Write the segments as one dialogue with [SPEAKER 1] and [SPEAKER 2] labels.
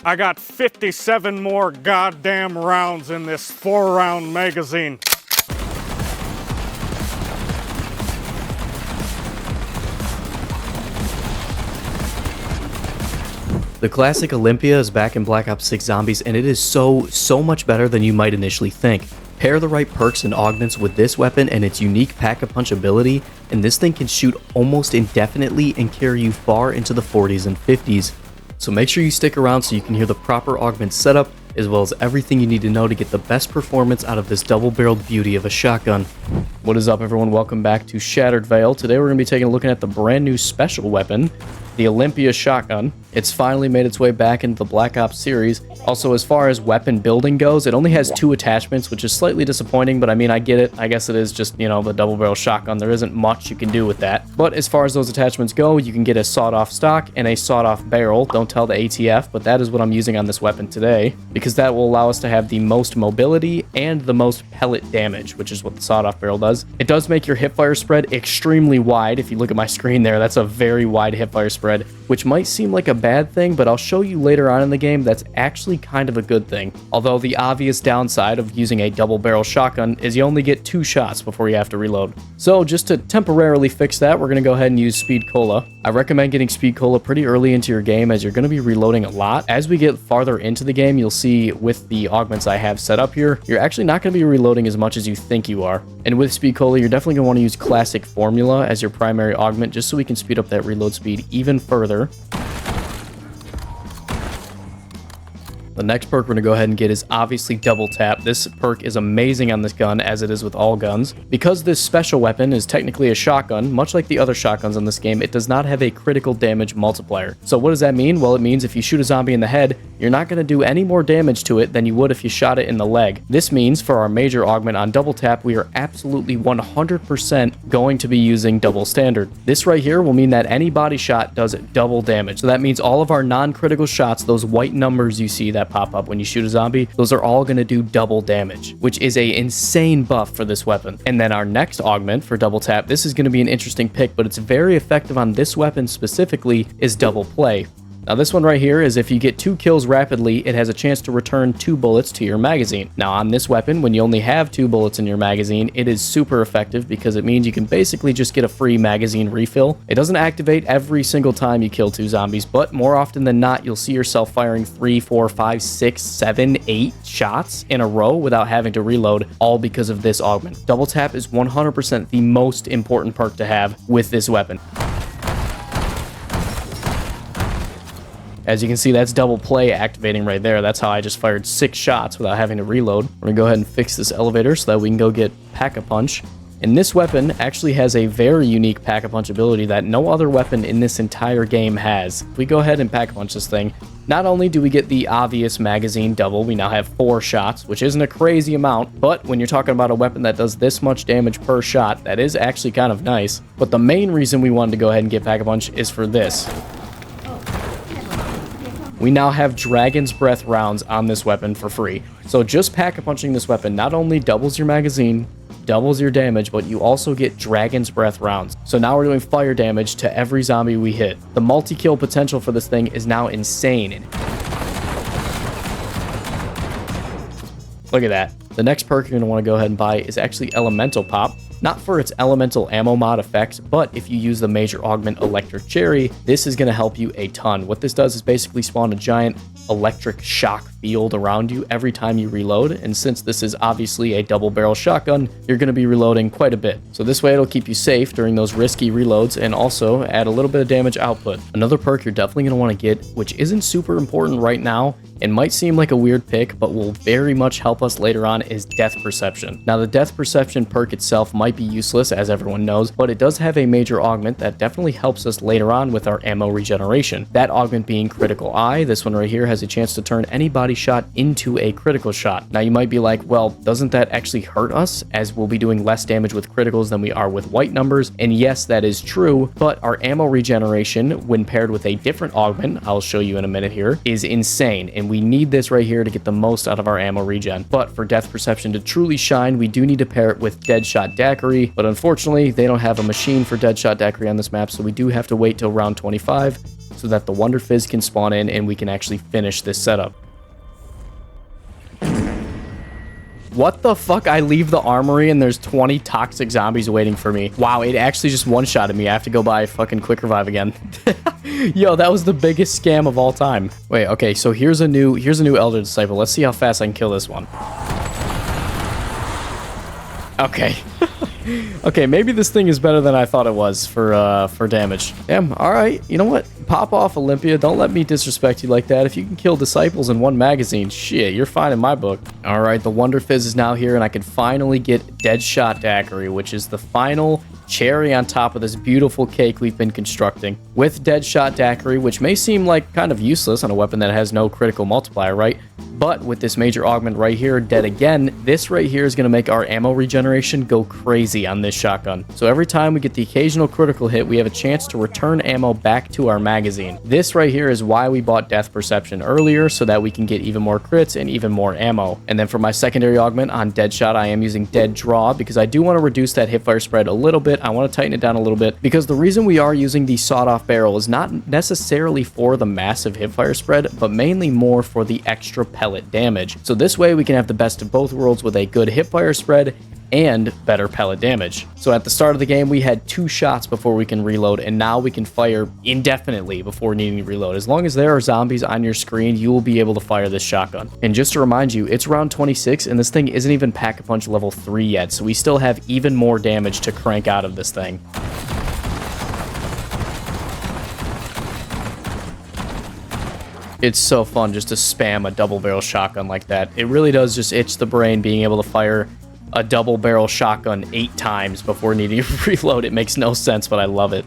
[SPEAKER 1] I got 57 more goddamn rounds in this 4-round magazine.
[SPEAKER 2] The classic Olympia is back in Black Ops 6 Zombies, and it is so much better than you might initially think. Pair the right perks and augments with this weapon and its unique pack-a-punch ability, and this thing can shoot almost indefinitely and carry you far into the 40s and 50s. So make sure you stick around so you can hear the proper augment setup, as well as everything you need to know to get the best performance out of this double-barreled beauty of a shotgun. What is up, everyone? Welcome back to Shattered Veil. Today we're going to be taking a look at the brand new special weapon, the Olympia shotgun. It's finally made its way back into the Black Ops series. Also, as far as weapon building goes, it only has 2 attachments, which is slightly disappointing, but I mean, I get it. I guess it is just, you know, the double barrel shotgun. There isn't much you can do with that. But as far as those attachments go, you can get a sawed-off stock and a sawed-off barrel. Don't tell the ATF, but that is what I'm using on this weapon today, because that will allow us to have the most mobility and the most pellet damage, which is what the sawed-off barrel does. It does make your hipfire spread extremely wide. If you look at my screen there, that's a very wide hipfire spread, which might seem like a bad thing, but I'll show you later on in the game that's actually kind of a good thing. Although the obvious downside of using a double barrel shotgun is you only get 2 shots before you have to reload. So just to temporarily fix that, we're going to go ahead and use Speed Cola. I recommend getting Speed Cola pretty early into your game, as you're going to be reloading a lot. As we get farther into the game, you'll see with the augments I have set up here, you're actually not going to be reloading as much as you think you are. And with Speed Cola, you're definitely going to want to use Classic Formula as your primary augment, just so we can speed up that reload speed even further. The next perk we're going to go ahead and get is obviously Double Tap. This perk is amazing on this gun, as it is with all guns. Because this special weapon is technically a shotgun, much like the other shotguns in this game, it does not have a critical damage multiplier. So what does that mean? Well, it means if you shoot a zombie in the head, you're not going to do any more damage to it than you would if you shot it in the leg. This means for our major augment on Double Tap, we are absolutely 100% going to be using Double Standard. This right here will mean that any body shot does double damage. So that means all of our non-critical shots, those white numbers you see that pop up when you shoot a zombie, those are all going to do double damage, which is a insane buff for this weapon. And then our next augment for Double Tap, this is going to be an interesting pick, but it's very effective on this weapon specifically, is Double Play. Now this one right here is if you get 2 kills rapidly, it has a chance to return 2 bullets to your magazine. Now on this weapon, when you only have 2 bullets in your magazine, it is super effective because it means you can basically just get a free magazine refill. It doesn't activate every single time you kill 2 zombies, but more often than not, you'll see yourself firing 3, 4, 5, 6, 7, 8 shots in a row without having to reload, all because of this augment. Double Tap is 100% the most important perk to have with this weapon. As you can see, that's Double Play activating right there. That's how I just fired 6 shots without having to reload. We're going to go ahead and fix this elevator so that we can go get Pack-a-Punch. And this weapon actually has a very unique Pack-a-Punch ability that no other weapon in this entire game has. If we go ahead and Pack-a-Punch this thing, not only do we get the obvious magazine double, we now have 4 shots, which isn't a crazy amount, but when you're talking about a weapon that does this much damage per shot, that is actually kind of nice. But the main reason we wanted to go ahead and get Pack-a-Punch is for this. We now have Dragon's Breath rounds on this weapon for free. So just pack-a-punching this weapon not only doubles your magazine, doubles your damage, but you also get Dragon's Breath rounds. So now we're doing fire damage to every zombie we hit. The multi-kill potential for this thing is now insane. Look at that. The next perk you're going to want to go ahead and buy is actually Elemental Pop. Not for its elemental ammo mod effects, but if you use the major augment Electric Cherry, this is going to help you a ton. What this does is basically spawn a giant electric shock field around you every time you reload, and since this is obviously a double barrel shotgun, you're going to be reloading quite a bit. So this way it'll keep you safe during those risky reloads and also add a little bit of damage output. Another perk you're definitely going to want to get, which isn't super important right now, and might seem like a weird pick, but will very much help us later on, is Death Perception. Now the Death Perception perk itself might be useless, as everyone knows, but it does have a major augment that definitely helps us later on with our ammo regeneration. That augment being Critical Eye. This one right here has a chance to turn any body shot into a critical shot. Now you might be like, well, doesn't that actually hurt us, as we'll be doing less damage with criticals than we are with white numbers? And yes, that is true, but our ammo regeneration, when paired with a different augment, I'll show you in a minute here, is insane, and we need this right here to get the most out of our ammo regen. But for Death Perception to truly shine, we do need to pair it with Deadshot Daiquiri, but unfortunately, they don't have a machine for Deadshot Daiquiri on this map, so we do have to wait till round 25. so that the Wonder Fizz can spawn in and we can actually finish this setup. What the fuck? I leave the armory and there's 20 toxic zombies waiting for me. Wow, it actually just one-shotted me. I have to go buy a fucking quick revive again. Yo, that was the biggest scam of all time. Wait, okay, so here's a new Elder Disciple. Let's see how fast I can kill this one. Okay. Okay, maybe this thing is better than I thought it was for damage. Damn, alright. You know what? Pop off, Olympia. Don't let me disrespect you like that. If you can kill disciples in one magazine, shit, you're fine in my book. Alright, the Wonder Fizz is now here, and I can finally get Deadshot Daiquiri, which is the final cherry on top of this beautiful cake we've been constructing. With Deadshot Daiquiri, which may seem like kind of useless on a weapon that has no critical multiplier, right? But with this major augment right here, Dead Again, this right here is going to make our ammo regeneration go crazy on this shotgun. So every time we get the occasional critical hit, we have a chance to return ammo back to our magazine. This right here is why we bought Death Perception earlier, so that we can get even more crits and even more ammo. And then for my secondary augment on Deadshot, I am using Dead Draw because I do want to reduce that hipfire spread a little bit. I want to tighten it down a little bit because the reason we are using the sawed-off barrel is not necessarily for the massive hipfire spread, but mainly more for the extra pellet damage. So this way we can have the best of both worlds with a good hipfire spread and better pellet damage. So at the start of the game, we had 2 shots before we can reload, and now we can fire indefinitely before needing to reload. As long as there are zombies on your screen, you will be able to fire this shotgun. And just to remind you, it's round 26, and this thing isn't even Pack-a-Punch level 3 yet, so we still have even more damage to crank out of this thing. It's so fun just to spam a double barrel shotgun like that. It really does just itch the brain being able to fire a double barrel shotgun 8 times before needing to reload. It makes no sense, but I love it.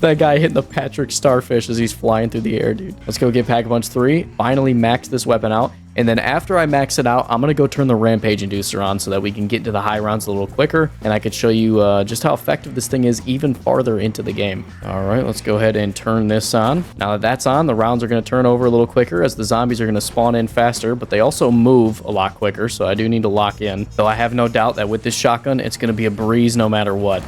[SPEAKER 2] That guy hitting the Patrick Starfish as he's flying through the air, dude. Let's go get Pack-a-Punch 3. Finally max this weapon out. And then after I max it out, I'm going to go turn the Rampage Inducer on so that we can get into the high rounds a little quicker. And I could show you just how effective this thing is even farther into the game. All right, let's go ahead and turn this on. Now that that's on, the rounds are going to turn over a little quicker as the zombies are going to spawn in faster, but they also move a lot quicker. So I do need to lock in. Though I have no doubt that with this shotgun, it's going to be a breeze no matter what.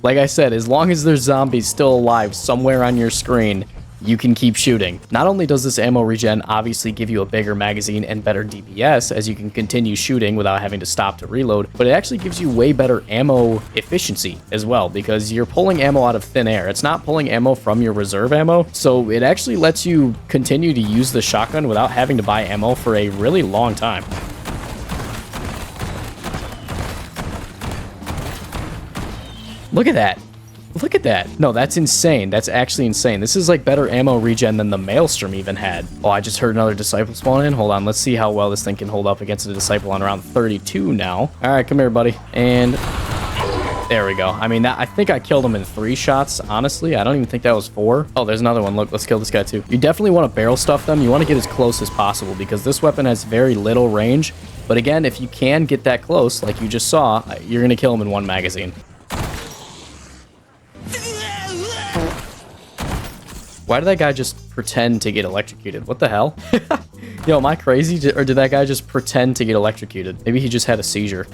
[SPEAKER 2] Like I said, as long as there's zombies still alive somewhere on your screen, you can keep shooting. Not only does this ammo regen obviously give you a bigger magazine and better DPS as you can continue shooting without having to stop to reload, but it actually gives you way better ammo efficiency as well because you're pulling ammo out of thin air. It's not pulling ammo from your reserve ammo, so it actually lets you continue to use the shotgun without having to buy ammo for a really long time. Look at that. Look at that. No, that's insane. That's actually insane. This is like better ammo regen than the Maelstrom even had. Oh, I just heard another Disciple spawn in. Hold on. Let's see how well this thing can hold up against a Disciple on around 32 now. All right, come here, buddy. And there we go. I mean, I think I killed him in 3 shots, honestly. I don't even think that was 4. Oh, there's another one. Look, let's kill this guy too. You definitely want to barrel stuff them. You want to get as close as possible because this weapon has very little range. But again, if you can get that close, like you just saw, you're going to kill him in 1 magazine. Why did that guy just pretend to get electrocuted? What the hell? Yo, am I crazy? Or did that guy just pretend to get electrocuted? Maybe he just had a seizure.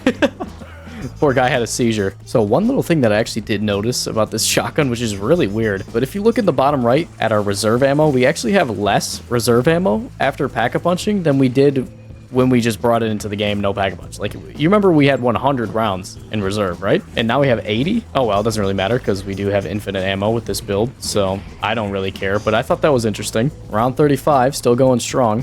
[SPEAKER 2] Poor guy had a seizure. So one little thing that I actually did notice about this shotgun, which is really weird, but if you look at the bottom right at our reserve ammo, we actually have less reserve ammo after pack-a-punching than we did when we just brought it into the game, no pack-a-punch. Like, you remember we had 100 rounds in reserve, right? And now we have 80? Oh, well, it doesn't really matter because we do have infinite ammo with this build, so I don't really care, but I thought that was interesting. Round 35, still going strong.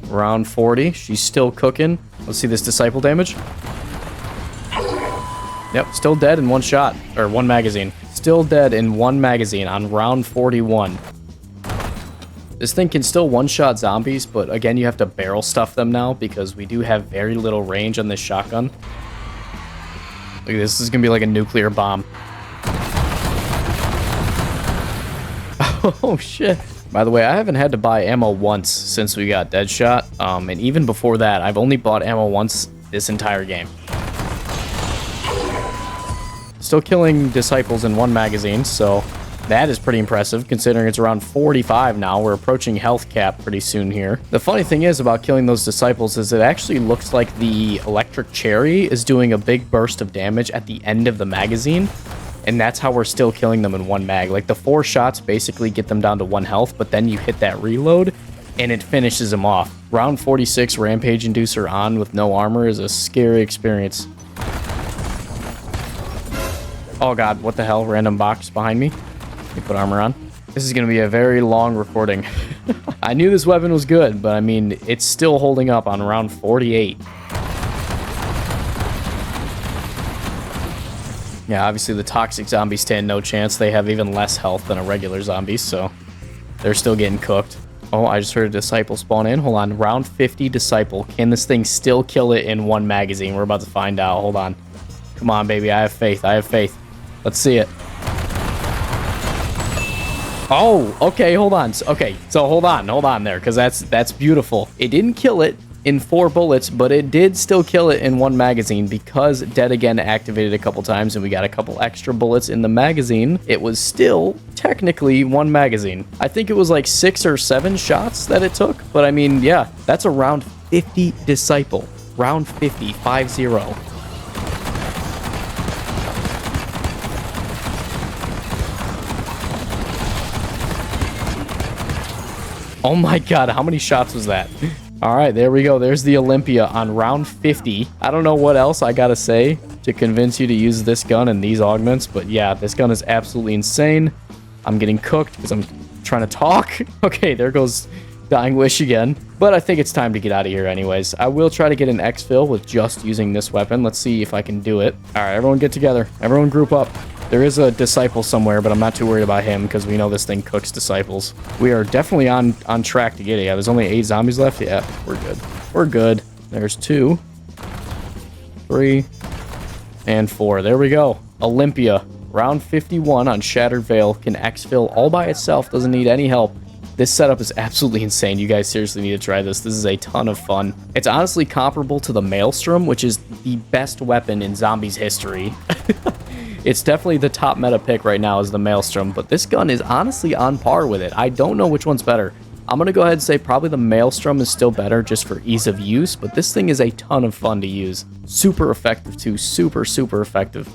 [SPEAKER 2] Round 40, she's still cooking. Let's see this Disciple damage. Yep, still dead in 1 shot, or 1 magazine. Still dead in 1 magazine on round 41. This thing can still one-shot zombies, but again, you have to barrel stuff them now because we do have very little range on this shotgun. Look at this is gonna be like a nuclear bomb. Oh shit. By the way, I haven't had to buy ammo once since we got Deadshot, and even before that, I've only bought ammo once this entire game. still killing disciples in one magazine, so that is pretty impressive considering it's around 45 now. We're approaching health cap pretty soon here. The funny thing is about killing those disciples is it actually looks like the electric cherry is doing a big burst of damage at the end of the magazine, and that's how we're still killing them in one mag. Like the 4 shots basically get them down to 1 health, but then you hit that reload and it finishes them off. Round 46 Rampage Inducer on with no armor is a scary experience. Oh god, what the hell? Random box behind me. Let me put armor on. This is going to be a very long recording. I knew this weapon was good, but I mean, it's still holding up on round 48. Yeah, obviously the toxic zombies stand no chance. They have even less health than a regular zombie, so they're still getting cooked. Oh, I just heard a disciple spawn in. Hold on. Round 50 disciple. Can this thing still kill it in one magazine? We're about to find out. Hold on. Come on, baby. I have faith. I have faith. Let's see it. Oh, okay. Hold on. Okay, so hold on there, because that's beautiful. It didn't kill it in 4 bullets, but it did still kill it in one magazine because Dead Again activated a couple times and we got a couple extra bullets in the magazine. It was still technically one magazine. I think it was like 6 or 7 shots that it took, but I mean, yeah, that's a round 50 disciple. Round 50, 5-0. Oh my god, how many shots was that? All right, there we go. There's the Olympia on round 50. I don't know what else I gotta say to convince you to use this gun and these augments, but yeah, this gun is absolutely insane. I'm getting cooked because I'm trying to talk. Okay, there goes Dying Wish again. But I think it's time to get out of here anyways. I will try to get an Exfil with just using this weapon. Let's see if I can do it. All right, everyone get together. Everyone group up. There is a disciple somewhere, but I'm not too worried about him because we know this thing cooks disciples. We are definitely on track to get it. Yeah, there's only 8 zombies left. Yeah, we're good. We're good. There's 2, 3, and 4. There we go. Olympia. Round 51 on Shattered Veil. Can Exfil all by itself. Doesn't need any help. This setup is absolutely insane. You guys seriously need to try this. This is a ton of fun. It's honestly comparable to the Maelstrom, which is the best weapon in Zombies history. It's definitely the top meta pick right now is the Maelstrom, but this gun is honestly on par with it. I don't know which one's better. I'm going to go ahead and say probably the Maelstrom is still better just for ease of use, but this thing is a ton of fun to use. Super effective too. Super, super effective.